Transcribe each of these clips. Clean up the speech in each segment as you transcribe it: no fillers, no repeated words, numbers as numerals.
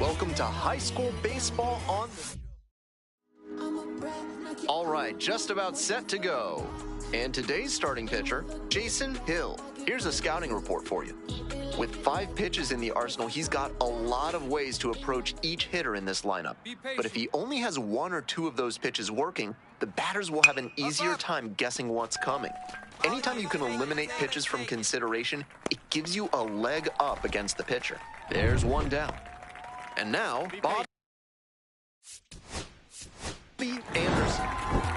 Welcome to high school baseball on the... All right, just about set to go. And today's starting pitcher, Jason Hill. Here's a scouting report for you. With 5 pitches in the arsenal, he's got a lot of ways to approach each hitter in this lineup. But if he only has 1 or 2 of those pitches working, the batters will have an easier time guessing what's coming. Anytime you can eliminate pitches from consideration, it gives you a leg up against the pitcher. There's one down. And now, Bobby Anderson.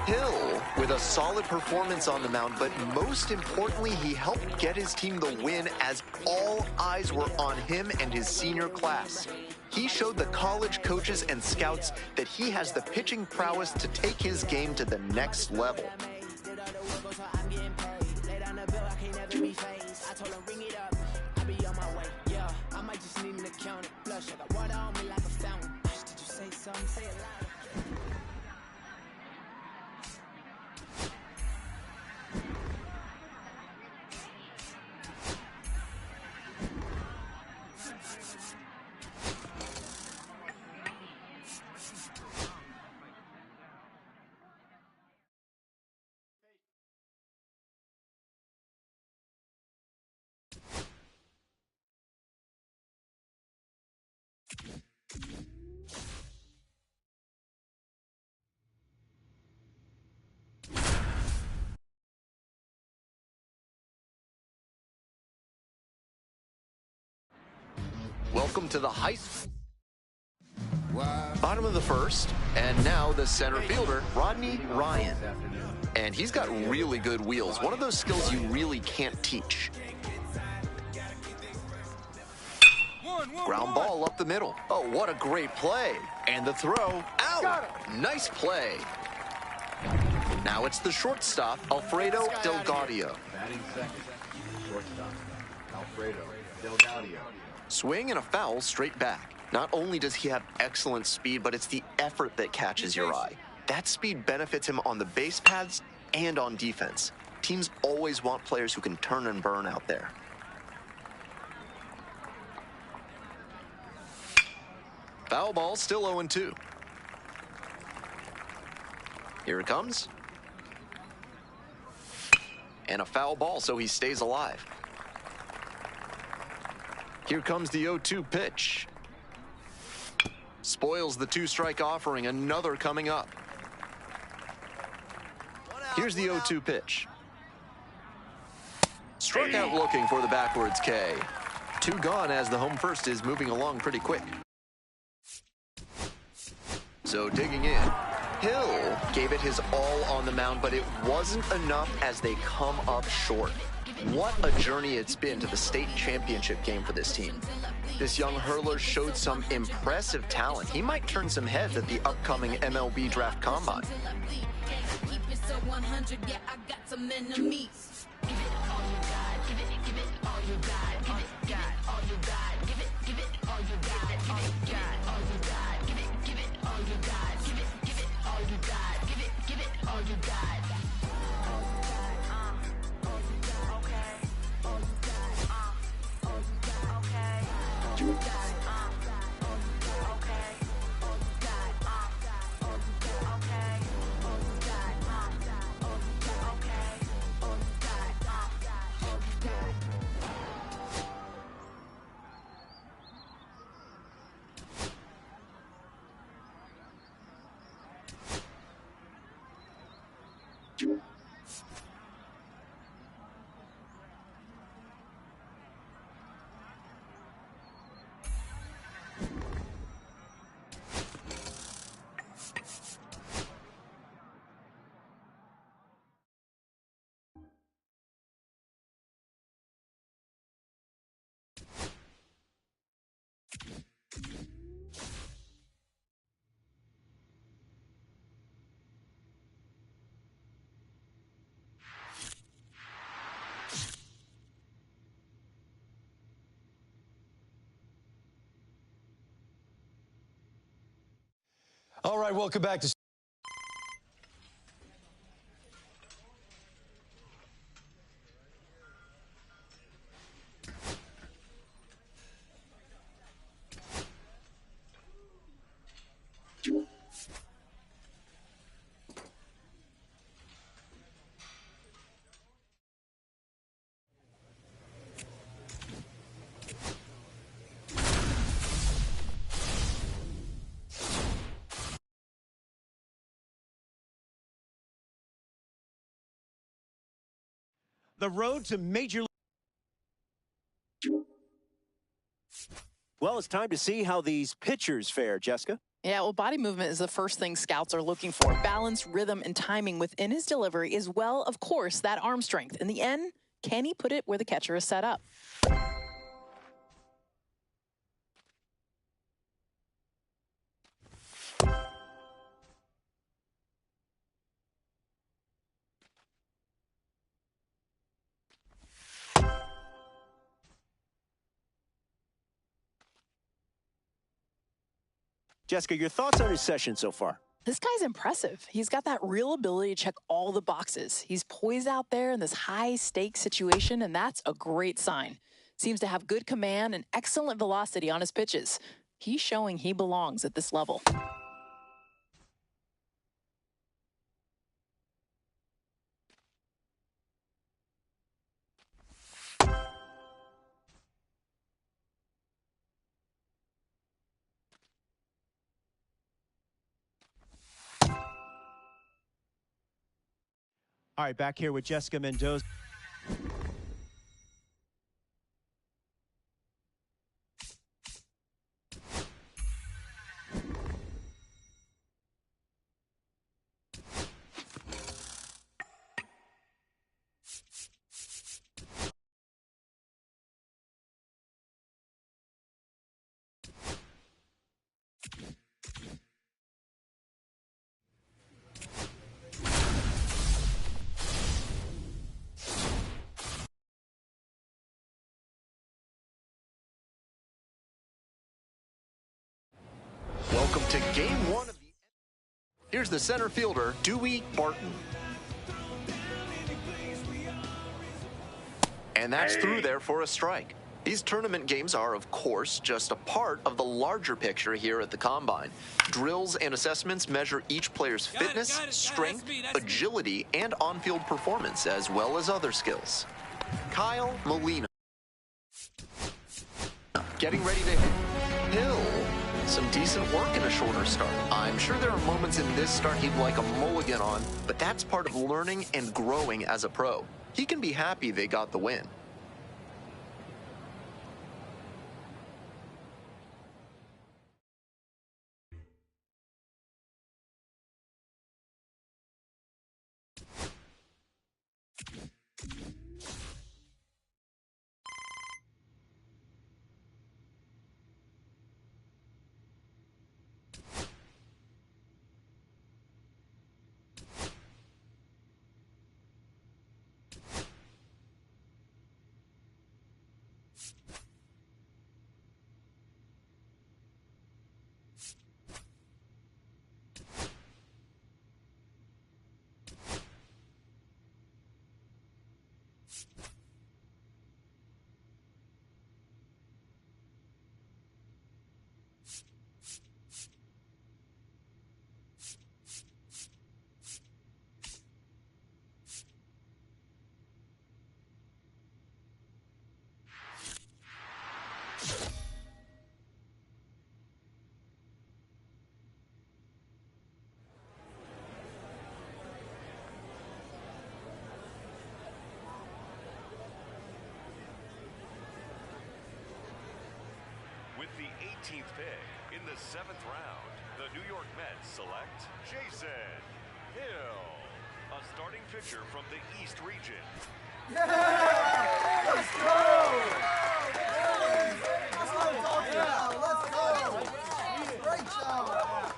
Hill with a solid performance on the mound, but most importantly, he helped get his team the win as all eyes were on him and his senior class. He showed the college coaches and scouts that he has the pitching prowess to take his game to the next level. Welcome to the high school. Bottom of the first, and now the center fielder, Rodney Ryan. And he's got really good wheels, one of those skills you really can't teach. Ground ball up the middle. Oh, what a great play. And the throw, out. Nice play. Now it's the shortstop, Alfredo Delgadio. Batting second, shortstop, Alfredo Delgadio. Swing and a foul straight back. Not only does he have excellent speed, but it's the effort that catches your eye. That speed benefits him on the base paths and on defense. Teams always want players who can turn and burn out there. Foul ball, still 0-2. Here it comes. And a foul ball, so he stays alive. Here comes the 0-2 pitch. Spoils the 2-strike offering, another coming up. Here's the 0-2 pitch. Struck out looking for the backwards K. 2 gone as the home first is moving along pretty quick. So digging in, Hill gave it his all on the mound, but it wasn't enough as they come up short. What a journey it's been to the state championship game for this team. This young hurler showed some impressive talent. He might turn some heads at the upcoming MLB Draft Combine. All right, welcome back to... The road to Major League. Well, it's time to see how these pitchers fare, Jessica. Yeah, well, body movement is the first thing scouts are looking for. Balance, rhythm, and timing within his delivery, as well, of course, that arm strength. In the end, can he put it where the catcher is set up? Jessica, your thoughts on his session so far? This guy's impressive. He's got that real ability to check all the boxes. He's poised out there in this high-stakes situation, and that's a great sign. Seems to have good command and excellent velocity on his pitches. He's showing he belongs at this level. All right, back here with Jessica Mendoza. Welcome to game one of the... Here's the center fielder, Dewey Barton. And that's through there for a strike. These tournament games are, of course, just a part of the larger picture here at the Combine. Drills and assessments measure each player's fitness, strength, agility, and on-field performance, as well as other skills. Kyle Molina. Getting ready to hit. Hill. Some decent work in a shorter start. I'm sure there are moments in this start he'd like a mulligan on, but that's part of learning and growing as a pro. He can be happy they got the win. 18th pick in the 7th round, the New York Mets select Jason Hill, a starting pitcher from the East region. Let's go! Let's go! Great job!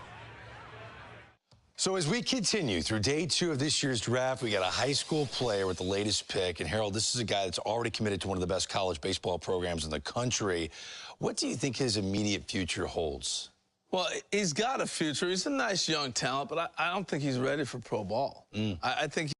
So as we continue through day 2 of this year's draft, we got a high school player with the latest pick. And Harold, this is a guy that's already committed to one of the best college baseball programs in the country. What do you think his immediate future holds? Well, he's got a future. He's a nice young talent, but I don't think he's ready for pro ball. I think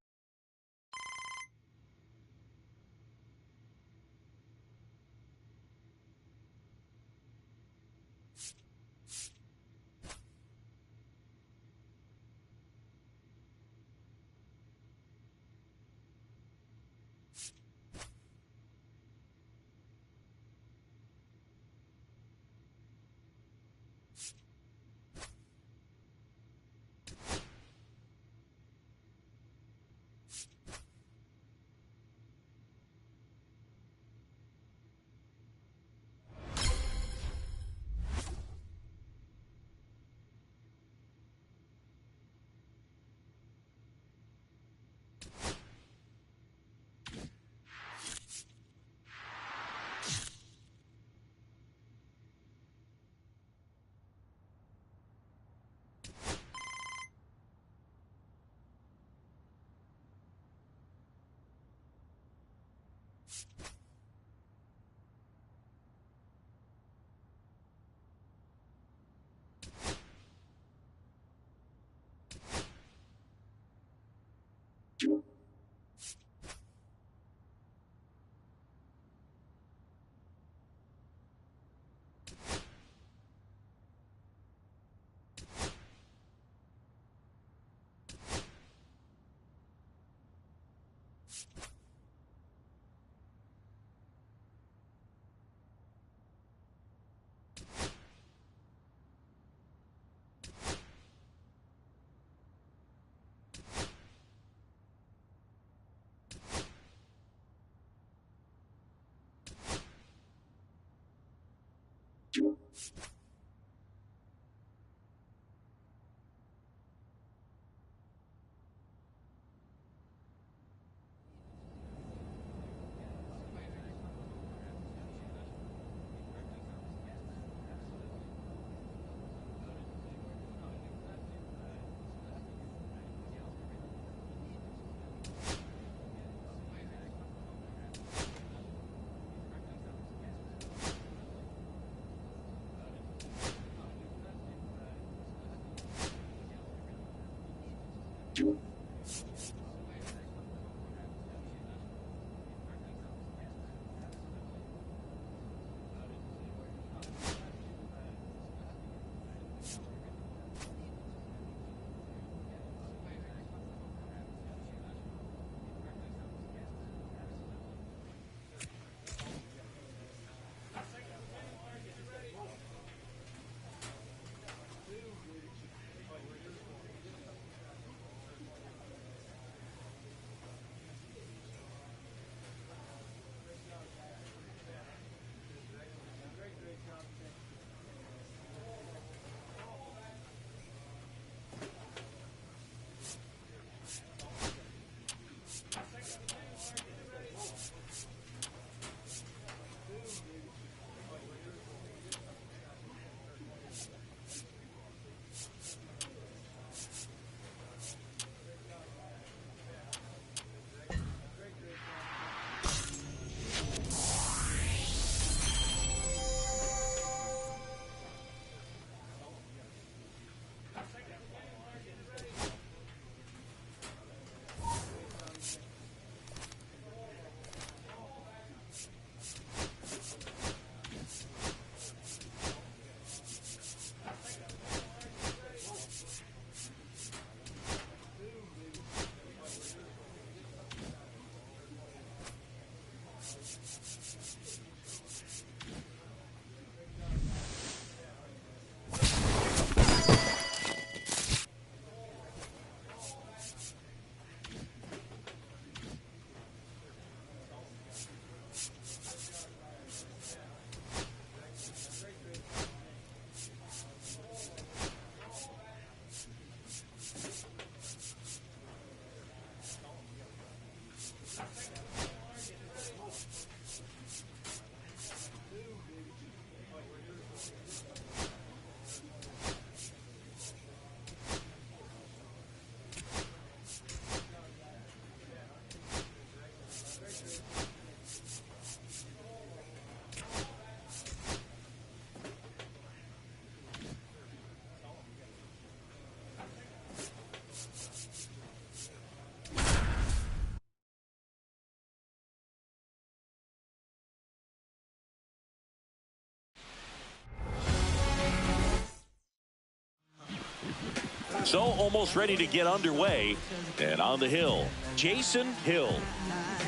So almost ready to get underway. And on the hill, Jason Hill.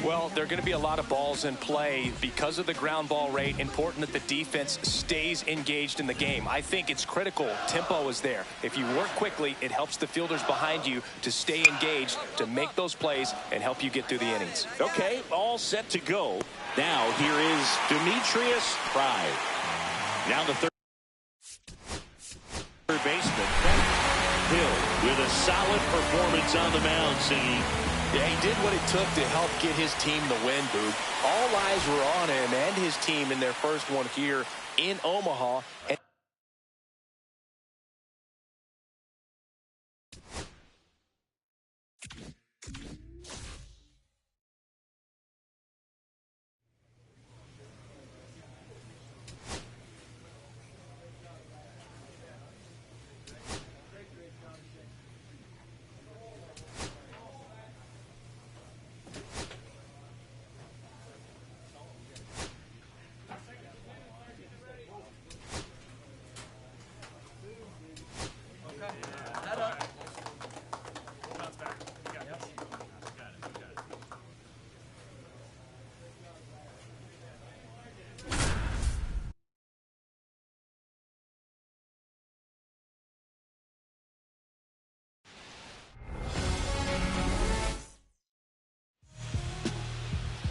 Well, there are going to be a lot of balls in play because of the ground ball rate. Important that the defense stays engaged in the game. I think it's critical. Tempo is there. If you work quickly, it helps the fielders behind you to stay engaged, to make those plays, and help you get through the innings. Okay, all set to go. Now here is Demetrius Pride. Now the third baseman. Hill with a solid performance on the mound, singing. Yeah, he did what it took to help get his team the win, Boog. All eyes were on him and his team in their first one here in Omaha.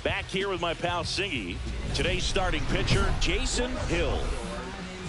Back here with my pal Singy. Today's starting pitcher, Jason Hill.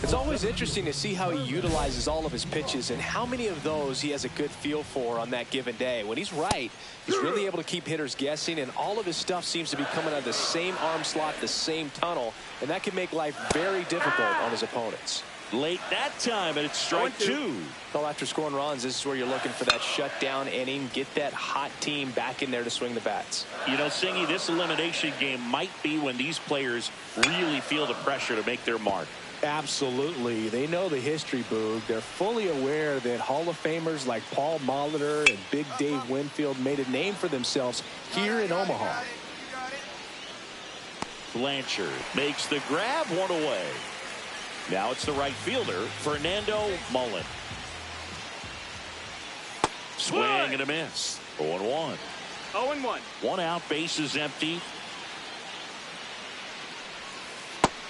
It's always interesting to see how he utilizes all of his pitches and how many of those he has a good feel for on that given day. When he's right, he's really able to keep hitters guessing, and all of his stuff seems to be coming out of the same arm slot, the same tunnel, and that can make life very difficult on his opponents. Late that time, and it's strike two. Well, after scoring runs, this is where you're looking for that shutdown inning, get that hot team back in there to swing the bats. You know, Singy, this elimination game might be when these players really feel the pressure to make their mark. Absolutely. They know the history, Boog. They're fully aware that Hall of Famers like Paul Molitor and Big Dave Winfield made a name for themselves here in Omaha. Blanchard makes the grab, one away. Now it's the right fielder, Fernando Mullen. Swing and a miss. 0-1. 0-1. One out, bases empty.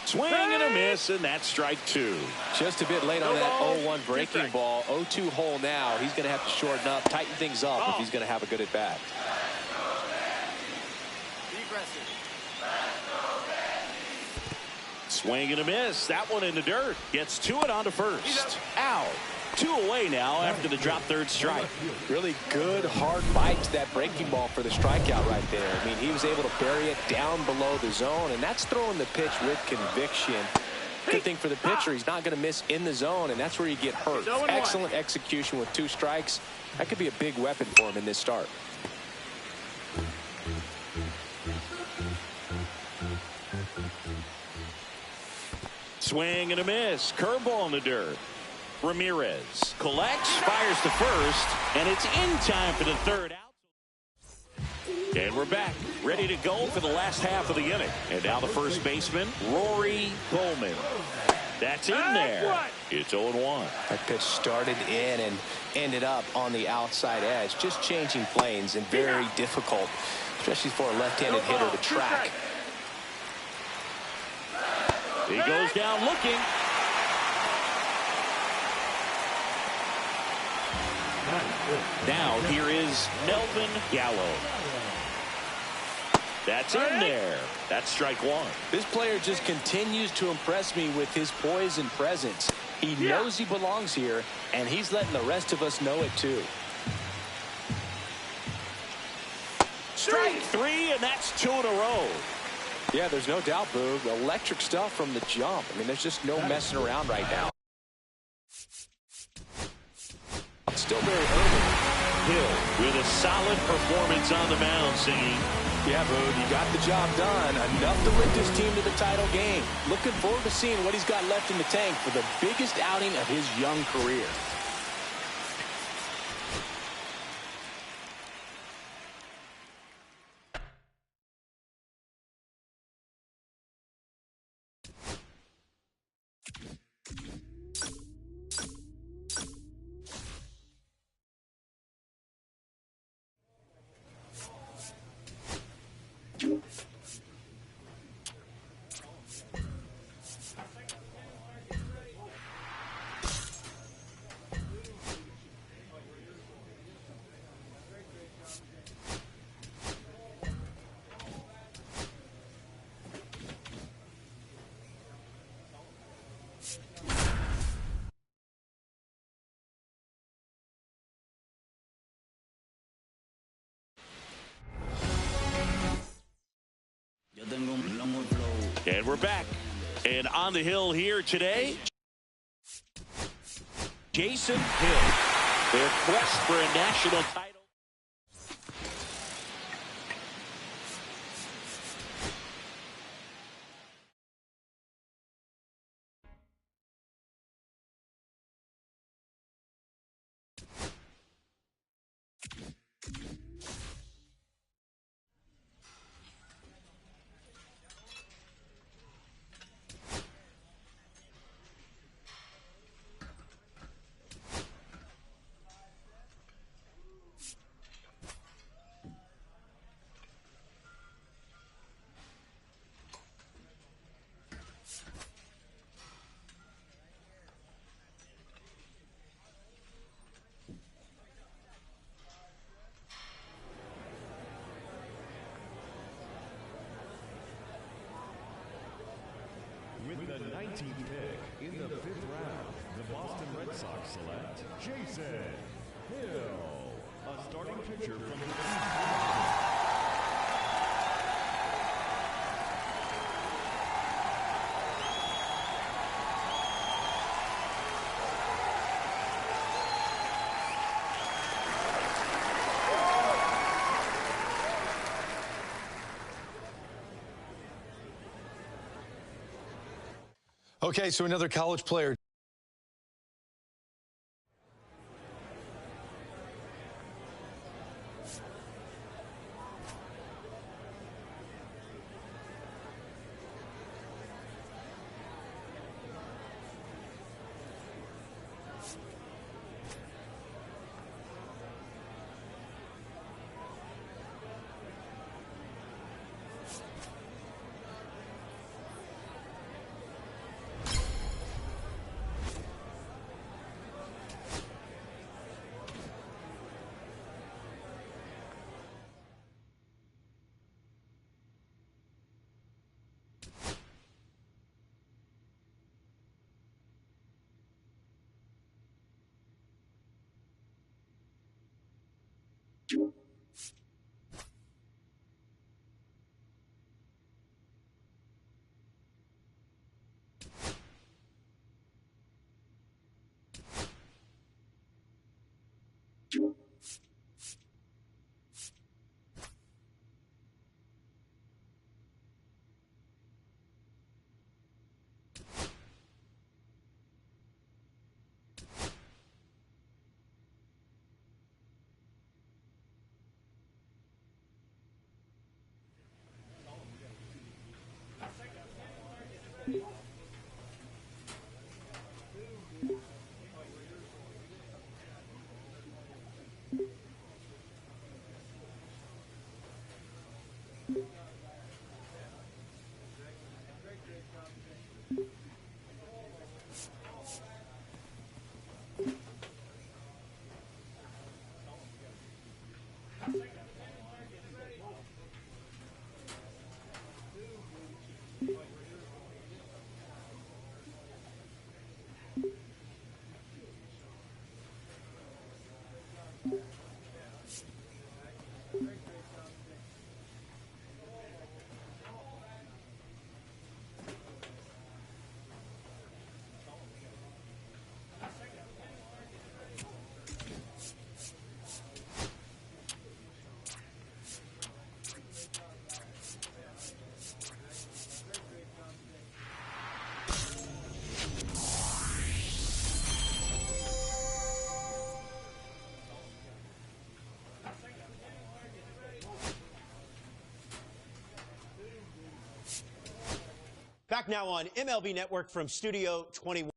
Swing and a miss, and that's strike two. Just a bit late on that 0-1 breaking ball. 0-2 hole now. He's going to have to shorten up, tighten things up if he's going to have a good at bat. Swing and a miss. That one in the dirt. Gets to it onto first. Out. Two away now after the drop third strike. Really good hard bite to that breaking ball for the strikeout right there. I mean, he was able to bury it down below the zone, and that's throwing the pitch with conviction. Good thing for the pitcher, he's not going to miss in the zone, and that's where you get hurt. Excellent execution with 2 strikes. That could be a big weapon for him in this start. Swing and a miss. Curveball in the dirt. Ramirez collects, fires to first, and it's in time for the third out. And we're back, ready to go for the last half of the inning. And now the first baseman, Rory Bowman. That's in there. It's 0-1. That pitch started in and ended up on the outside edge. Just changing planes and very difficult, especially for a left-handed hitter to track. He goes down looking. Now here is Melvin Gallo. That's in there. That's strike one. This player just continues to impress me with his poise and presence. He knows he belongs here, and he's letting the rest of us know it too. Strike three, and that's 2 in a row. Yeah, there's no doubt, Boog. Electric stuff from the jump. I mean, there's just no messing around right now. Still very early. Hill with a solid performance on the mound, singing. Yeah, Boog, he got the job done. Enough to lift his team to the title game. Looking forward to seeing what he's got left in the tank for the biggest outing of his young career. And we're back. And on the hill here today, Jason Hill. Their quest for a national title. With the 19th pick in the 5th round, the Boston Red Sox select Jason Hill, a starting pitcher from the East. Okay, so another college player. Back now on MLB Network from Studio 21.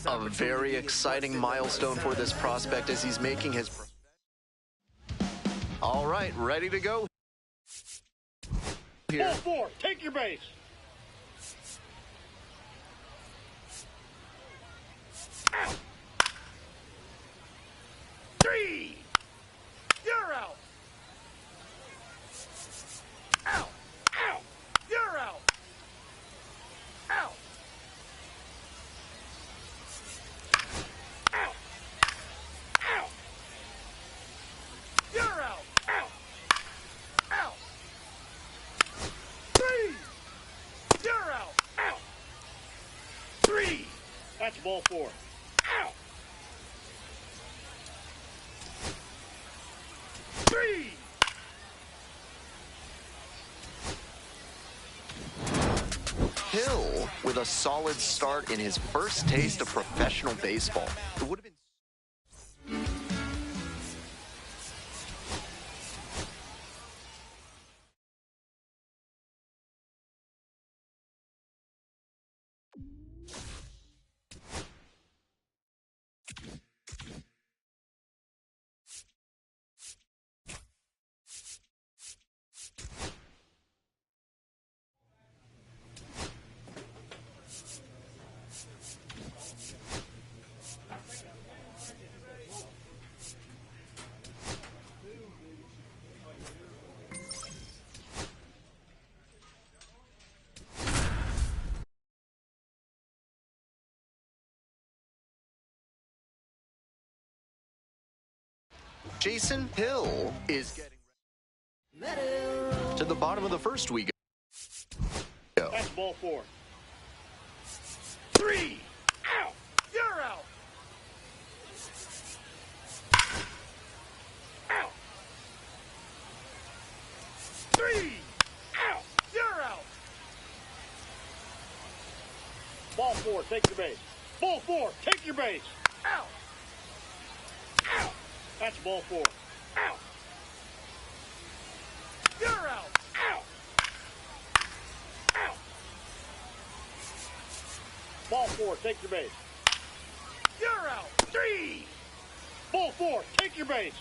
A very exciting milestone for this prospect as he's making his... All right, ready to go. Here. Ball 4, take your base. Out. 3. You're out. Out. Out. You're out. Out. Out. Out. You're out. Out. Out. 3. You're out. Out. 3. That's ball 4. Out. 3. Hill with a solid start in his first taste of professional baseball. It would have been... Jason Hill is getting to the bottom of the first we go. That's ball 4. 3. Out. You're out. Out. 3. Out. You're out. Ball 4, take your base. Ball 4, take your base. Out. Out. That's ball 4. Out. You're out. Out. Out. Ball 4, take your base. You're out. 3. Ball 4, take your base.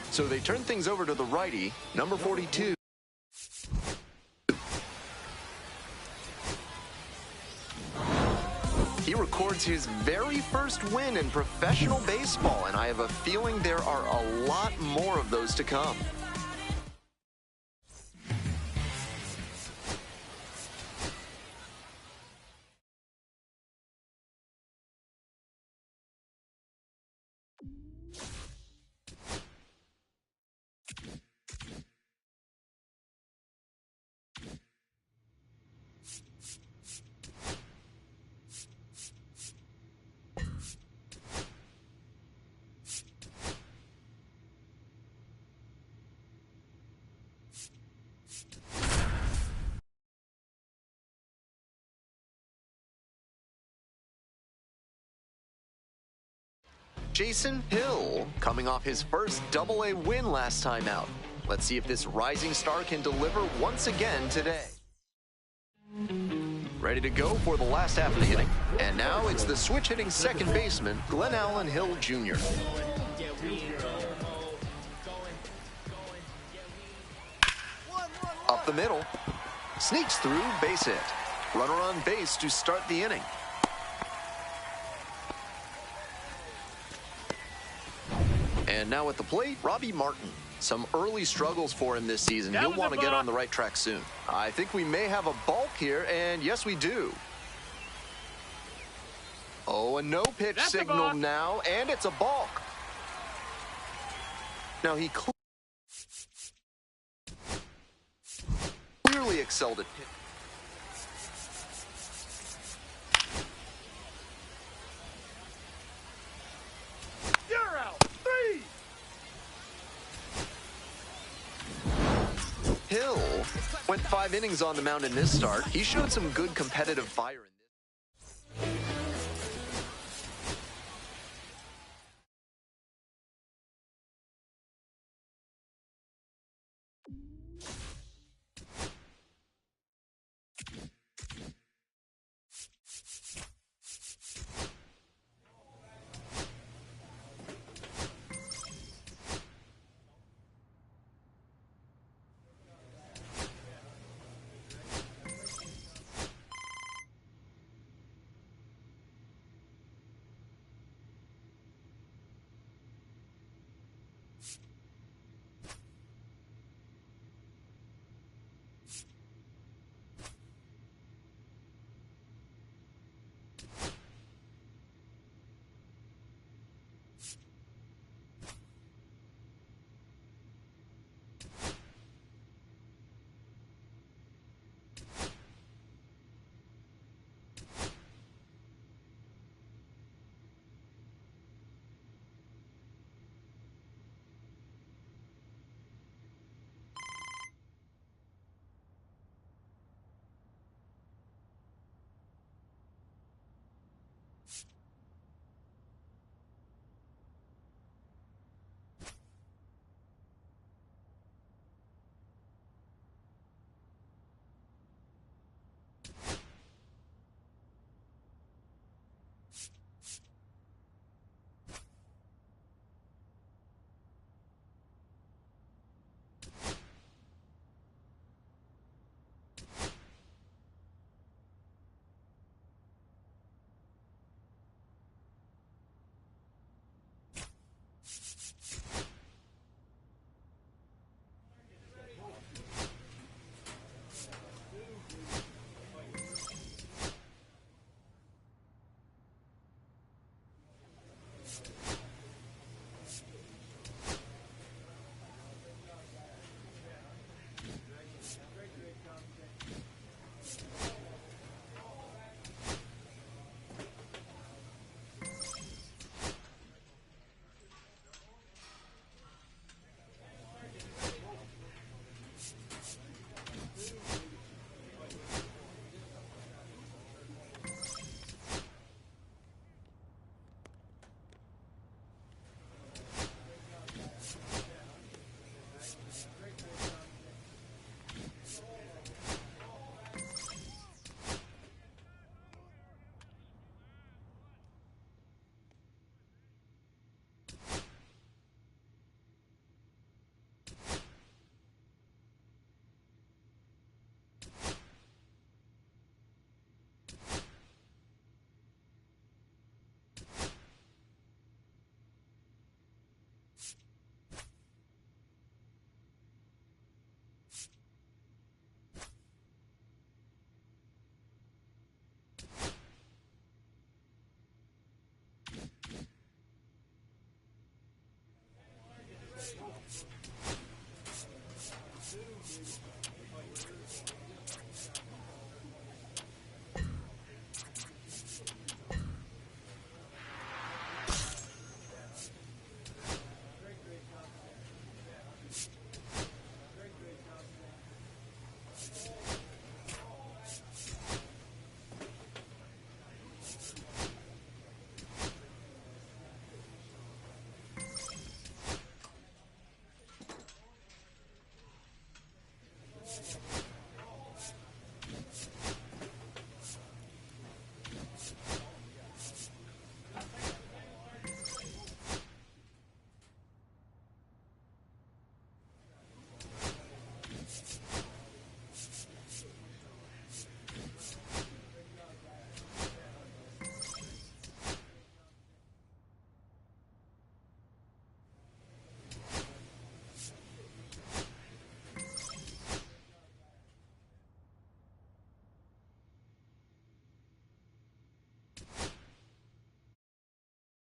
So they turn things over to the righty, number 42. He records his very first win in professional baseball, and I have a feeling there are a lot more of those to come. Jason Hill coming off his first Double-A win last time out. Let's see if this rising star can deliver once again today. Ready to go for the last half of the inning. And now it's the switch-hitting second baseman, Glenn Allen Hill Jr. Up the middle. Sneaks through, base hit. Runner on base to start the inning. And now at the plate, Robbie Martin. Some early struggles for him this season. He'll want to get on the right track soon. I think we may have a balk here, and yes, we do. Oh, a no-pitch signal now, and it's a balk. Now, he clearly excelled at pitching. You're out. 3. Hill went 5 innings on the mound in this start. He showed some good competitive fire in this.